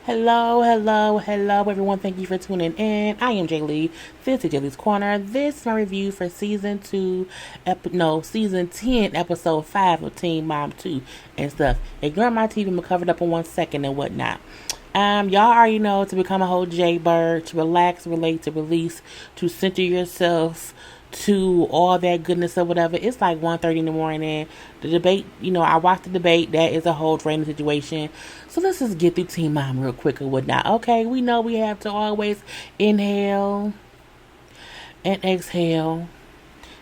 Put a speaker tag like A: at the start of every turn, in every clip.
A: Hello, everyone. Thank you for tuning in. I am Jaylee. This is JLeesCorner. This is my review for season 10, episode 5 of Teen Mom 2 and stuff. Ignore my TV, I'm covered up in 1 second and whatnot. Y'all already know to become a whole JayBird, to relax, relate, to release, to center yourself, to all that goodness or whatever. It's like 1:30 in the morning. The debate, I watched the debate. That is a whole training situation. So let's just get through Team Mom real quick or whatnot. Okay, we know we have to always inhale and exhale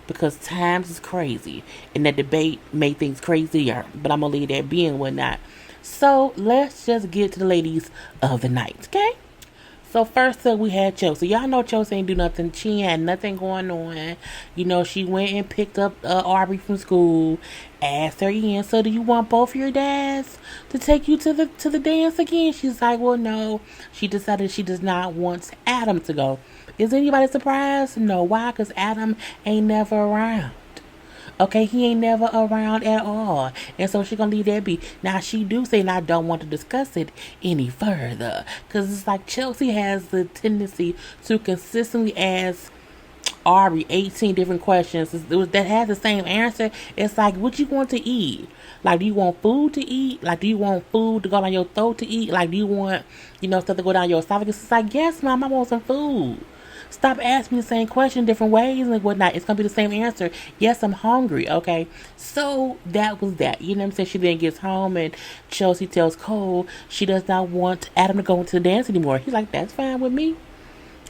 A: because times is crazy. And that debate made things crazier. But I'm going to leave that be and whatnot. So let's just get to the ladies of the night, okay? So first up, we had Chelsea. Y'all know Chelsea ain't do nothing. She had nothing going on. She went and picked up Aubrey from school, asked her again, so do you want both your dads to take you to the dance again? She's like, well, no. She decided she does not want Adam to go. Is anybody surprised? No. Why? Because Adam ain't never around. Okay, he ain't never around at all. And so she gonna leave that be. Now she do say, and I don't want to discuss it any further. Cause it's like Chelsea has the tendency to consistently ask Aubrey 18 different questions that has the same answer. It's like, what you want to eat? Like, do you want food to eat? Like, do you want food to go down your throat to eat? Like, do you want, stuff to go down your esophagus? It's like, yes, mom, I want some food. Stop asking me the same question different ways and whatnot. It's going to be the same answer. Yes, I'm hungry. Okay. So that was that. You know what I'm saying? She then gets home and Chelsea tells Cole she does not want Adam to go into the dance anymore. He's like, that's fine with me.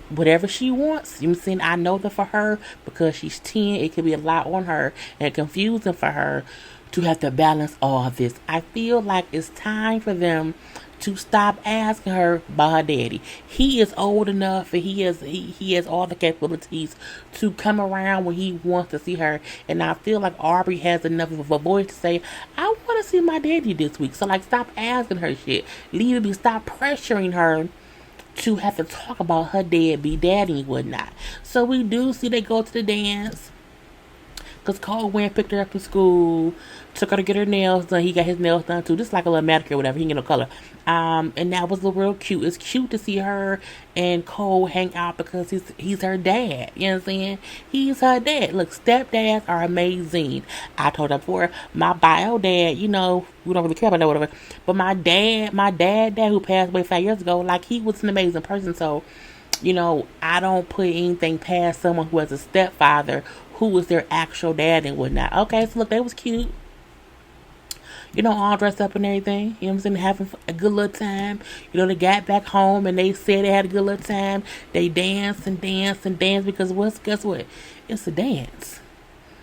A: Whatever she wants. You know what I'm saying? I know that for her, because she's 10, it could be a lot on her and confusing for her to have to balance all of this. I feel like it's time for them to stop asking her about her daddy. He is old enough and he has all the capabilities to come around when he wants to see her. And I feel like Aubrey has enough of a voice to say, I want to see my daddy this week. So like, stop asking her shit. Stop pressuring her to have to talk about her daddy and whatnot. So we do see they go to the dance. Because Cole went and picked her up from school, took her to get her nails done. He got his nails done too. Just like a little manicure or whatever. He didn't get no color. And that was real cute. It's cute to see her and Cole hang out because he's her dad. You know what I'm saying? He's her dad. Look, stepdads are amazing. I told her before, my bio dad, we don't really care about that, whatever. But my dad who passed away 5 years ago, like, he was an amazing person. So, I don't put anything past someone who has a stepfather who was their actual dad and whatnot. Okay, so look, they was cute. All dressed up and everything. You know what I'm saying? Having a good little time. They got back home and they said they had a good little time. They danced and danced and danced because guess what? It's a dance.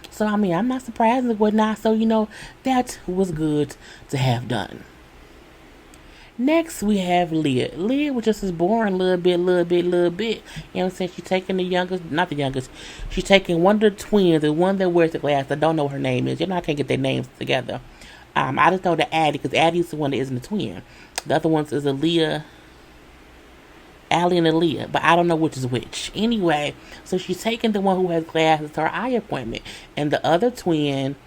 A: So, I'm not surprised and whatnot. So, that was good to have done. Next, we have Leah. Leah was just as boring, little bit. You know what I'm saying? She's taking the youngest, not the youngest. She's taking one of the twins, the one that wears the glasses. I don't know what her name is. I can't get their names together. I just know the Addie, because Addie's the one that isn't a twin. The other ones is a Leah, Allie and a Leah, but I don't know which is which. Anyway, so she's taking the one who has glasses to her eye appointment. And the other twin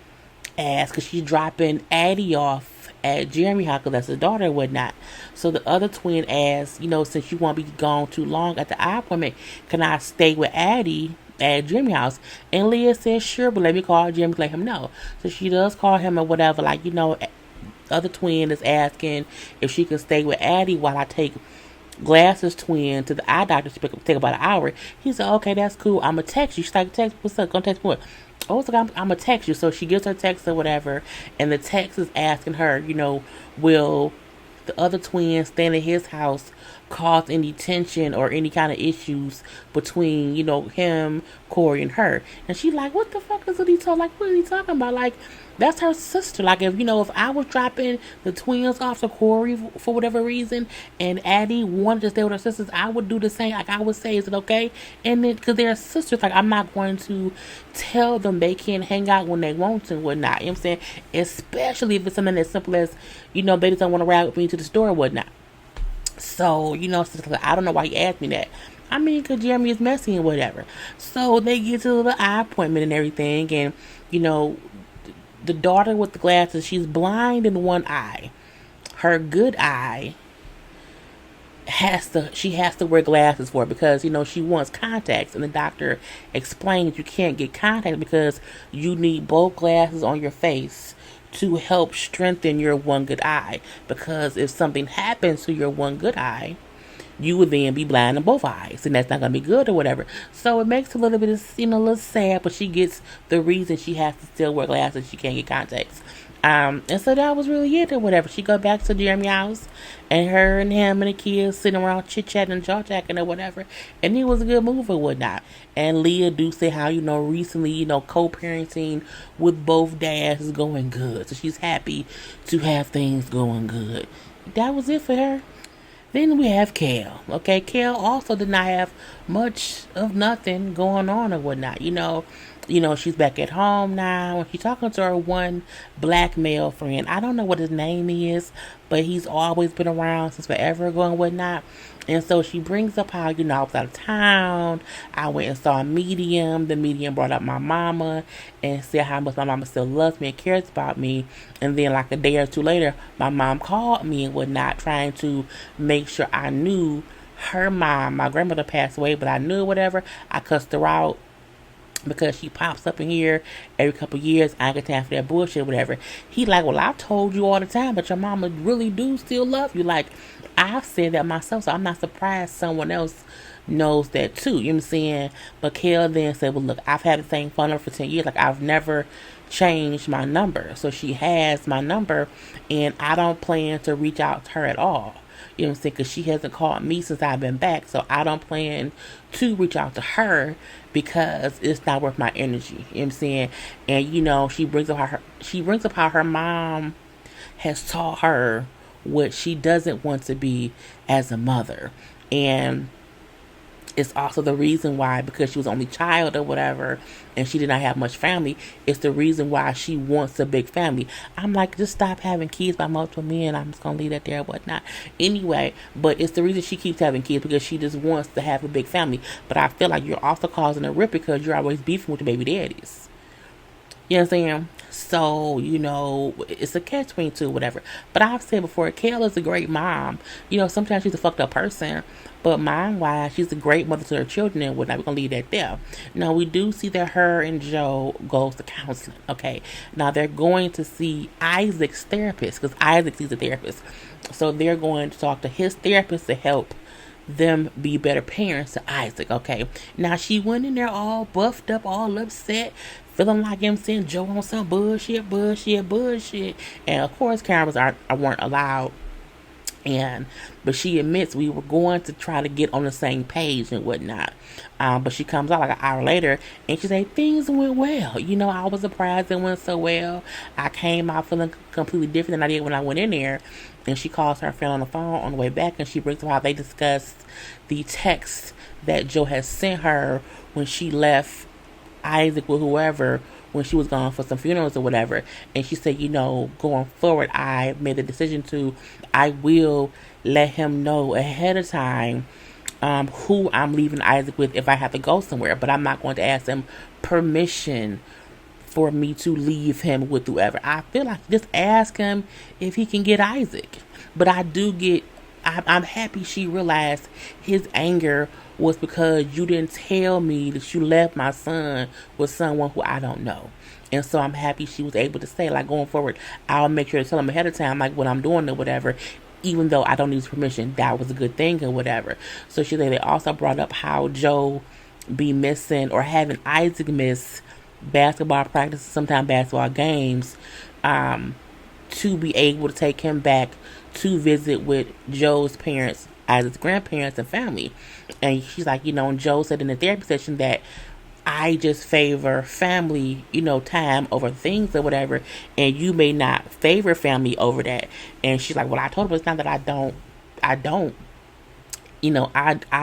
A: asked, because she's dropping Addie off at Jeremy house, because that's his daughter and whatnot. So the other twin asked, since you won't be gone too long at the eye appointment, can I stay with Addie at Jeremy house? And Leah said, sure, but let me call Jeremy to let him know. So she does call him or whatever, like, other twin is asking if she can stay with Addie while I take Glasses twin to the eye doctor to take about an hour. He said, okay, that's cool. I'm going to text you. She's like, text, what's up? Gonna text what? Oh, it's like, I'm going to text you. So she gives her text or whatever. And the text is asking her, will the other twin staying at his house cause any tension or any kind of issues between, him, Corey, and her? And she's like, what the fuck is it he talking? Like, what is he talking about? Like, that's her sister. Like, if I was dropping the twins off to Corey for whatever reason, and Addie wanted to stay with her sisters, I would do the same. Like, I would say, is it okay? And then, because they're sisters, like, I'm not going to tell them they can't hang out when they want to and whatnot. You know what I'm saying? Especially if it's something as simple as, they just don't want to ride with me to the store or whatnot. So, I don't know why he asked me that. Because Jeremy is messy and whatever. So they get to the eye appointment and everything, and, the daughter with the glasses, she's blind in one eye. Her good eye she has to wear glasses for it because she wants contacts, and the doctor explains you can't get contacts because you need both glasses on your face to help strengthen your one good eye, because if something happens to your one good eye, you would then be blind in both eyes, and that's not gonna be good or whatever. So it makes a little bit of a little sad, but she gets the reason she has to still wear glasses. She can't get contacts. And so that was really it or whatever. She go back to Jeremy's house, and her and him and the kids sitting around chit chatting and jaw jacking or whatever. And it was a good move or whatnot. And Leah do say how, recently, co-parenting with both dads is going good. So she's happy to have things going good. That was it for her. Then we have Kel. Okay, Kel also did not have much of nothing going on or whatnot. She's back at home now. She's talking to her one black male friend. I don't know what his name is, but he's always been around since forever ago and whatnot. And so she brings up how, I was out of town. I went and saw a medium. The medium brought up my mama and said how much my mama still loves me and cares about me. And then like a day or two later, my mom called me and whatnot, trying to make sure I knew her mom. My grandmother passed away, but I knew whatever. I cussed her out because she pops up in here every couple of years. I ain't got time for that bullshit, whatever. He like, well, I've told you all the time, but your mama really do still love you. Like, I've said that myself, so I'm not surprised someone else knows that too. You know what I'm saying? But Kel then said, well, look, I've had the same phone number for 10 years. Like, I've never changed my number. So she has my number, and I don't plan to reach out to her at all. You know what I'm saying? Because she hasn't called me since I've been back. So I don't plan to reach out to her because it's not worth my energy. You know what I'm saying? And, she brings up how her mom has taught her what she doesn't want to be as a mother. And it's also the reason why, because she was only child or whatever, and she did not have much family, it's the reason why she wants a big family. I'm like, just stop having kids by multiple men. I'm just going to leave that there and whatnot. Anyway, but it's the reason she keeps having kids, because she just wants to have a big family. But I feel like you're also causing a rip because you're always beefing with the baby daddies. You know what I'm saying? So, it's a catch-22, whatever. But I've said before, Kel is a great mom. Sometimes she's a fucked up person, but mind-wise, she's a great mother to her children and whatnot. We're going to leave that there. Now, we do see that her and Joe goes to counseling, okay? Now, they're going to see Isaac's therapist, because Isaac sees a therapist. So, they're going to talk to his therapist to help them be better parents to Isaac, okay? Now, she went in there all buffed up, all upset, feeling like him saying Joe on some bullshit. And of course, cameras weren't allowed. But she admits we were going to try to get on the same page and whatnot. But she comes out like an hour later and she said things went well. I was surprised it went so well. I came out feeling completely different than I did when I went in there. And she calls her friend on the phone on the way back, and she brings up how they discussed the text that Joe had sent her when she left Isaac with whoever when she was gone for some funerals or whatever. And she said, going forward, I made the decision I will let him know ahead of time who I'm leaving Isaac with if I have to go somewhere. But I'm not going to ask him permission for me to leave him with whoever. I feel like just ask him if he can get Isaac. But I'm happy she realized his anger was because you didn't tell me that you left my son with someone who I don't know. And so I'm happy she was able to say, like, going forward, I'll make sure to tell him ahead of time, like, what I'm doing or whatever, even though I don't need his permission. That was a good thing or whatever. So she said they also brought up how Joe be missing or having Isaac miss basketball practices, sometimes basketball games, to be able to take him back to visit with Joe's parents, Isaac's grandparents and family. And she's like, and Joe said in the therapy session that I just favor family, time over things or whatever, and you may not favor family over that. And she's like, well, I told him it's not that I don't, I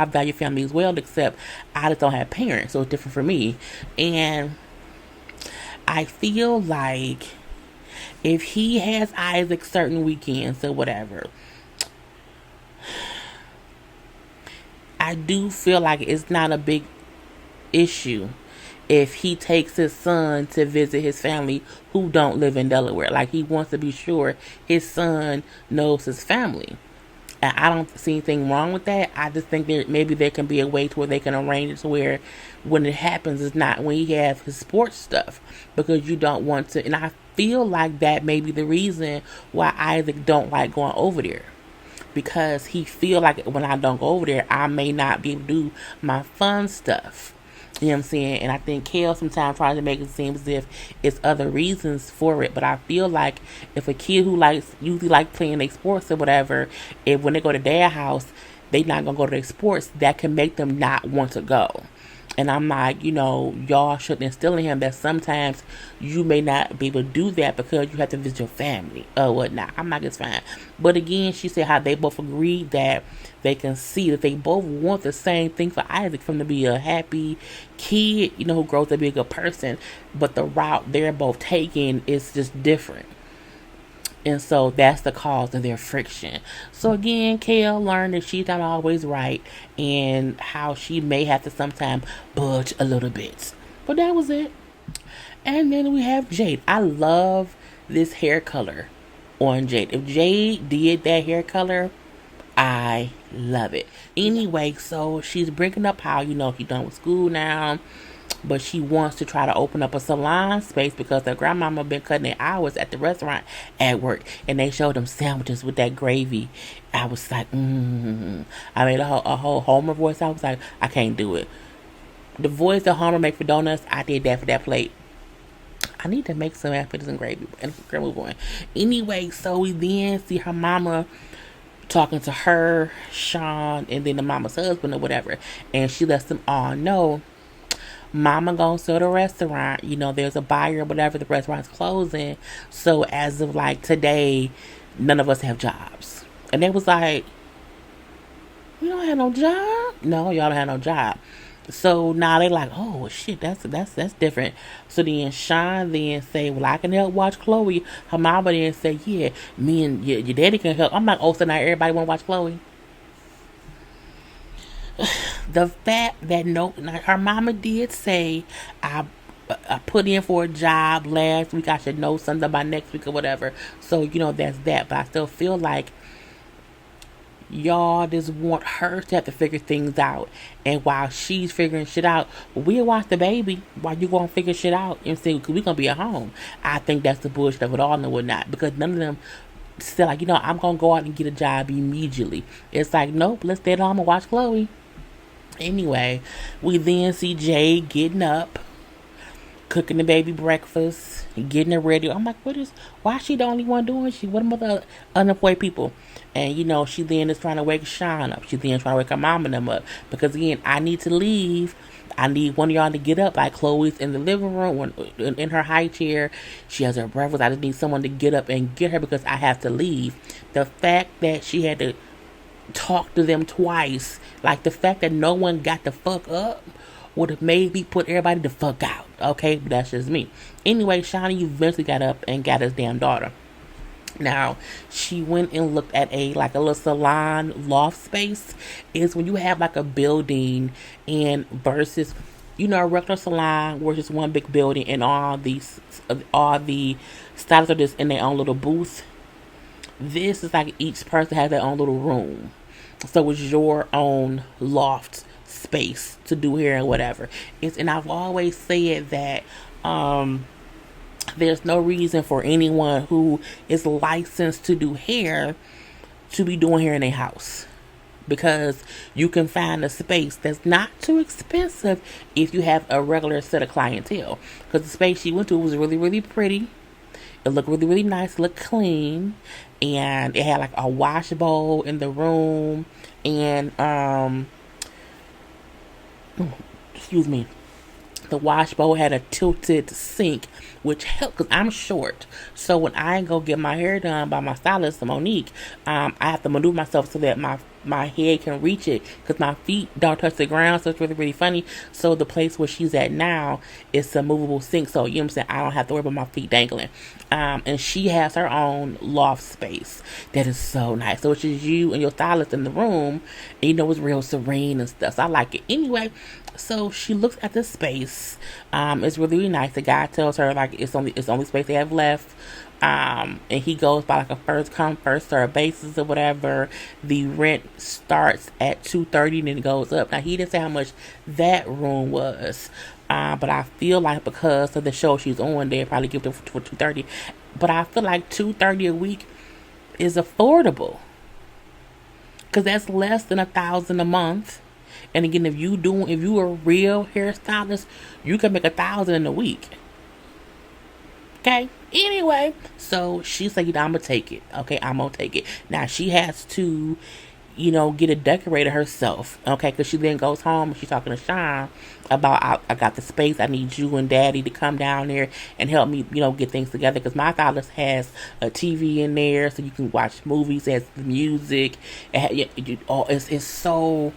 A: value family as well, except I just don't have parents, so it's different for me. And I feel like if he has Isaac certain weekends or whatever, I do feel like it's not a big issue if he takes his son to visit his family who don't live in Delaware. Like, he wants to be sure his son knows his family. And I don't see anything wrong with that. I just think maybe there can be a way to where they can arrange it to where when it happens, it's not when he has his sports stuff, because you don't want to. And I feel like that may be the reason why Isaac don't like going over there, because he feel like when I don't go over there, I may not be able to do my fun stuff. You know what I'm saying? And I think Kale sometimes tries to make it seem as if it's other reasons for it. But I feel like if a kid who usually like playing their sports or whatever, if when they go to their house, they not gonna go to their sports, that can make them not want to go. And I'm like, y'all should instill in him that sometimes you may not be able to do that because you have to visit your family or whatnot. I'm like, it's fine. But again, she said how they both agreed that they can see that they both want the same thing for Isaac, for him to be a happy kid, who grows to be a good person. But the route they're both taking is just different. And so that's the cause of their friction. So again, Kale learned that she's not always right and how she may have to sometimes budge a little bit. But that was it. And then we have Jade. I love this hair color on Jade. If Jade did that hair color, I love it. Anyway, so she's bringing up how, she's done with school now, but she wants to try to open up a salon space because her grandmama been cutting their hours at the restaurant at work, and they showed them sandwiches with that gravy. I was like, I made a whole Homer voice. I was like, I can't do it. The voice that Homer make for donuts, I did that for that plate. I need to make some apples and gravy and move on. Anyway, so we then see her mama talking to her, Sean, and then the mama's husband or whatever, and she lets them all know Mama gonna sell the restaurant. There's a buyer or whatever. The restaurant's closing. So as of like today, none of us have jobs. And they was like, we don't have no job? No, y'all don't have no job. So now they like, oh shit, that's different. So then Sean then say, well, I can help watch Chloe. Her mama then say, yeah, me and your daddy can help. I'm like, oh, so now everybody wanna watch Chloe? The fact that her mama did say I put in for a job last week, I should know something by next week or whatever. So that's that. But I still feel like y'all just want her to have to figure things out, and while she's figuring shit out, we'll watch the baby while you gonna figure shit out. And see, because we gonna be at home. I think that's the bullshit of it all and whatnot, because none of them still like, I'm gonna go out and get a job immediately. It's like, nope, let's stay at home and watch Chloe. Anyway, we then see Jade getting up, cooking the baby breakfast, getting her ready. I'm like, why is she the only one doing shit? What about the unemployed people? And she then is trying to wake Sean up. She then trying to wake her mom and them up. Because again, I need to leave. I need one of y'all to get up. Like Chloe's in the living room, in her high chair. She has her breakfast. I just need someone to get up and get her because I have to leave. The fact that she had to talk to them twice, like the fact that no one got the fuck up, would have made me put everybody the fuck out. Okay, but that's just me. Anyway, Shawnee eventually got up and got his damn daughter. Now, she went and looked at a little salon loft space. Is when you have like a building and versus, a regular salon where it's just one big building and all the stylists are just in their own little booth. This is like each person has their own little room. So it's your own loft space to do hair and whatever. And I've always said that there's no reason for anyone who is licensed to do hair to be doing hair in a house, because you can find a space that's not too expensive if you have a regular set of clientele. Because the space she went to was really, really pretty. It looked really, really nice, looked clean, and it had like a wash bowl in the room, and excuse me, the wash bowl had a tilted sink, which helped because I'm short. So when I go get my hair done by my stylist, Monique, I have to maneuver myself so that my head can reach it because my feet don't touch the ground. So it's really, really funny. So the place where she's at now is a movable sink. So, you know what I'm saying? I don't have to worry about my feet dangling. And she has her own loft space that is so nice. So it's just you and your stylist in the room. And it's real serene and stuff. So I like it. Anyway, so she looks at the space. It's really, really nice. The guy tells her like it's only space they have left. And he goes by like a first come first serve basis or whatever. The rent starts at $230 and then it goes up. Now he didn't say how much that room was, but I feel like because of the show she's on, they probably give it for $230. But I feel like $230 a week is affordable, because that's less than $1,000 a month. And again, if you a real hairstylist, you can make $1,000 in a week. Okay. Anyway, so she said, I'm gonna take it. Okay, I'm gonna take it. Now she has to, get it decorated herself. Okay, because she then goes home and she's talking to Sean about I got the space. I need you and Daddy to come down there and help me, get things together. Because my stylist has a TV in there, so you can watch movies. It has the music. It's so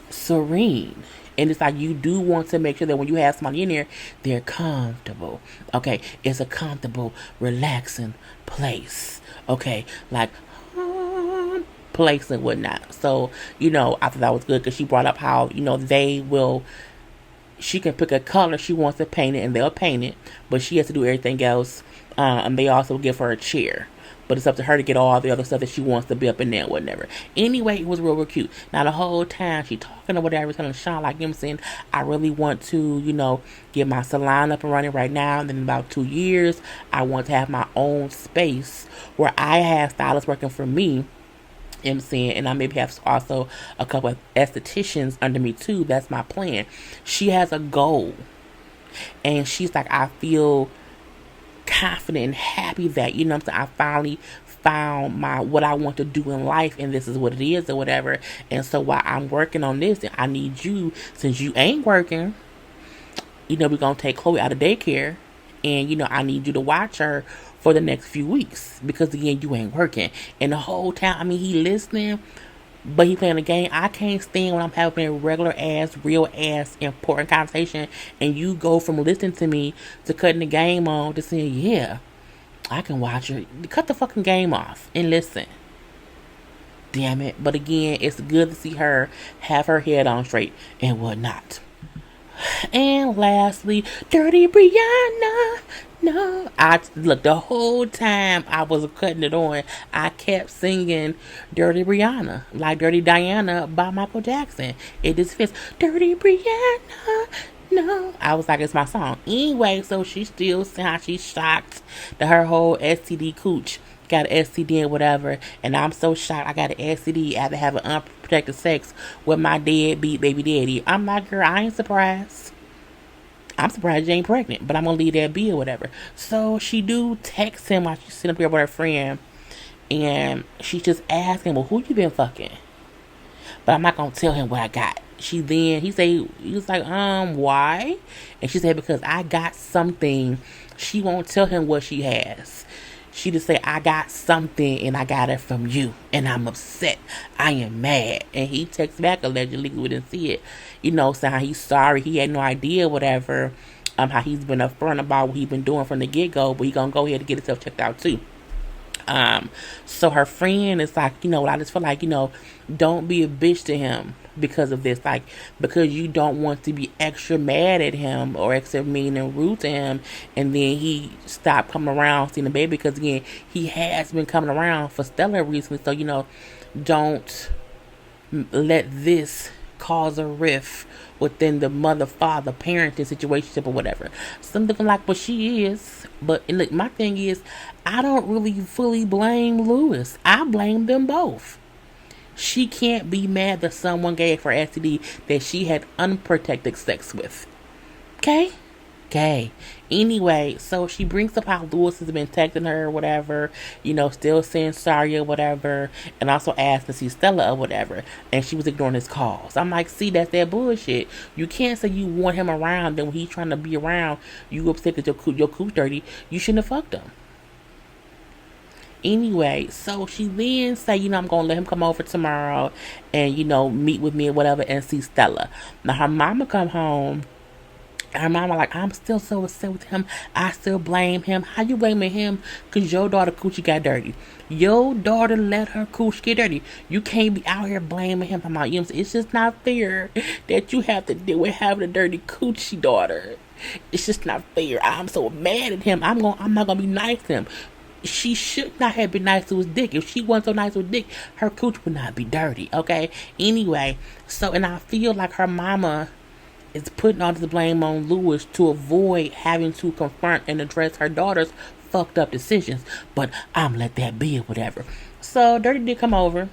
A: serene. And it's like, you do want to make sure that when you have somebody in there, they're comfortable. Okay, it's a comfortable, relaxing place. Okay, like place and whatnot. So, I thought that was good, because she brought up how, she can pick a color she wants to paint it and they'll paint it, but she has to do everything else. And they also give her a chair. But it's up to her to get all the other stuff that she wants to be up in there, whatever. Anyway, it was real cute. Now, the whole time she talking or whatever, telling Sean, like, I'm saying, I really want to, get my salon up and running right now. And then in about 2 years, I want to have my own space where I have stylists working for me. I'm saying, and I maybe have also a couple of estheticians under me too. That's my plan. She has a goal. And she's like, I feel confident and happy that, I finally found what I want to do in life, and this is what it is or whatever. And so while I'm working on this, I need you, since you ain't working, we're gonna take Chloe out of daycare, and I need you to watch her for the next few weeks, because again, you ain't working. And the whole time, he listening, but he playing the game. I can't stand when I'm having a regular ass, real ass, important conversation, and you go from listening to me to cutting the game on to saying, yeah, I can watch her. Cut the fucking game off and listen. Damn it. But again, it's good to see her have her head on straight and whatnot. And lastly, Dirty Brianna. No, look, the whole time I was cutting it on, I kept singing Dirty Brianna, like Dirty Diana by Michael Jackson. It just fits. Dirty Brianna. No, I was like, it's my song. Anyway, so she still saying how she's shocked that her whole STD cooch got an STD and whatever. And I'm so shocked I got an STD after having unprotected sex with my deadbeat baby daddy. I'm like, girl, I ain't surprised. I'm surprised you ain't pregnant, but I'm gonna leave that be or whatever. So she do text him while she's sitting up here with her friend, and she just asking, well, who you been fucking? But I'm not gonna tell him what I got. He was like, why? And she said, because I got something. She won't tell him what she has. She just say, I got something and I got it from you, and I'm upset. I am mad. And he texts back, allegedly, we didn't see it, saying how he's sorry. He had no idea, whatever, how he's been upfront about what he's been doing from the get-go, but he gonna go ahead and get himself checked out too. So her friend is like, I just feel like, don't be a bitch to him because of this, like, because you don't want to be extra mad at him or extra mean and rude to him, and then he stopped coming around seeing the baby, because again, he has been coming around for Stella recently. So, don't let this cause a rift within the mother-father parenting situation or whatever. Something like what she is. But look, my thing is, I don't really fully blame Lewis. I blame them both. She can't be mad that someone gave her STD that she had unprotected sex with. Okay? Anyway, so she brings up how Lewis has been texting her or whatever, still saying sorry or whatever, and also asked to see Stella or whatever, and she was ignoring his calls. I'm like, see, that's that bullshit. You can't say you want him around, then when he's trying to be around, you upset that your cooch dirty. You shouldn't have fucked him. Anyway, so she then say, I'm going to let him come over tomorrow and, meet with me or whatever and see Stella. Now, her mama come home. Her mama like, I'm still so upset with him. I still blame him. How you blaming him? Because your daughter coochie got dirty. Your daughter let her coochie get dirty. You can't be out here blaming him. It's just not fair that you have to deal with having a dirty coochie daughter. It's just not fair. I'm so mad at him. I'm not gonna be nice to him. She should not have been nice to his dick. If she wasn't so nice to his dick, her cooch would not be dirty, okay? Anyway, so, and I feel like her mama is putting all this blame on Lewis to avoid having to confront and address her daughter's fucked up decisions. But I'm let that be or whatever. So Dirty did come over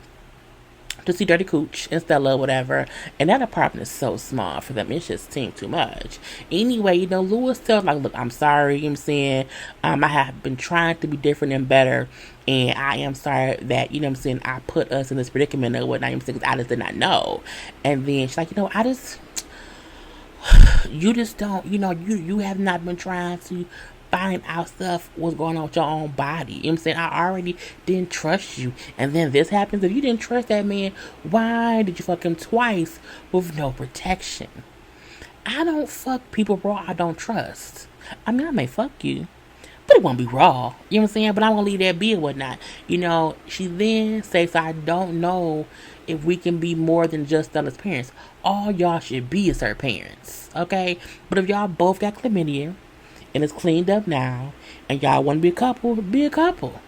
A: to see Dirty Cooch and Stella, whatever. And that apartment is so small for them. It just seemed too much. Anyway, Lewis tells like, look, I'm sorry, you know what I'm saying? I have been trying to be different and better. And I am sorry that, you know what I'm saying, I put us in this predicament or whatnot, you know what I'm saying, 'cause I just did not know. And then she's like, you just don't, you have not been trying to find out stuff what's going on with your own body. You know what I'm saying? I already didn't trust you. And then this happens. If you didn't trust that man, why did you fuck him twice with no protection? I don't fuck people raw I don't trust. I mean, I may fuck you, but it won't be raw. You know what I'm saying? But I'm going to leave that be or whatnot. She then says, I don't know if we can be more than just Stella's parents. All y'all should be is her parents. Okay? But if y'all both got chlamydia, and it's cleaned up now, and y'all want to be a couple.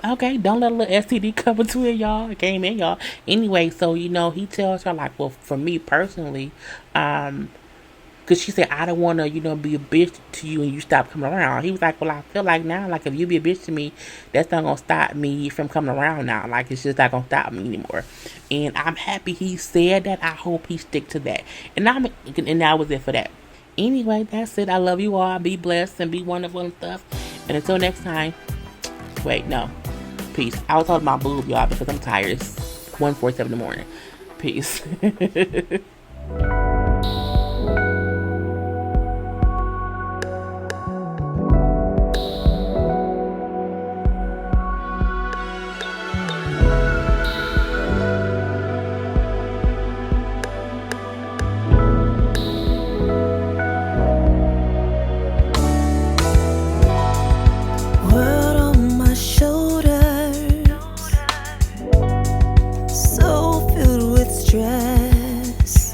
A: Okay, don't let a little STD come between y'all. It came in y'all. Anyway, so, he tells her, like, well, for me personally, because she said, I don't want to, be a bitch to you and you stop coming around. He was like, well, I feel like now, like, if you be a bitch to me, that's not going to stop me from coming around now. Like, it's just not going to stop me anymore. And I'm happy he said that. I hope he stick to that. And that was it for that. Anyway, that's it. I love you all. Be blessed and be wonderful and stuff. And until next time. Wait, no. Peace. I was talking about boob, y'all, because I'm tired. It's 1:47 in the morning. Peace.